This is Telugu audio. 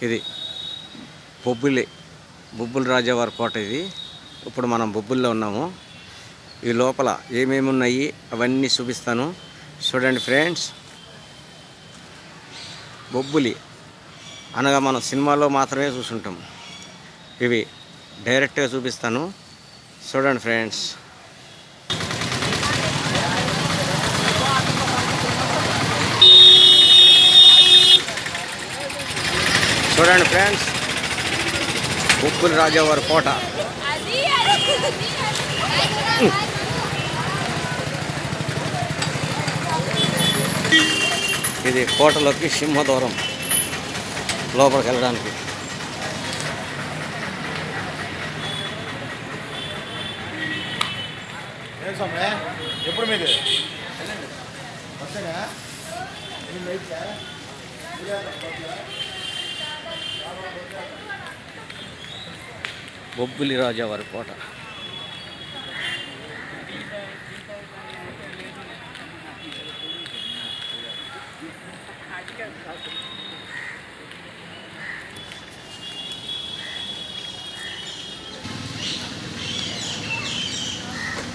ఇది బొబ్బిలి రాజావారి కోట. ఇది ఇప్పుడు మనం బొబ్బిలిలో ఉన్నాము. ఈ లోపల ఏమేమి ఉన్నాయి అవన్నీ చూపిస్తాను. చూడండి ఫ్రెండ్స్. బొబ్బిలి అనగా మనం సినిమాలో మాత్రమే చూసుంటాం. ఇవి డైరెక్ట్గా చూపిస్తాను. చూడండి ఫ్రెండ్స్. చూడండి ఫ్రెండ్స్, బొబ్బిలి రాజావారి కోట. ఇది కోటలోకి సింహద్వారం, లోపలికి వెళ్ళడానికి. ఎప్పుడు మీది బొబ్బిలి రాజావారి కోట.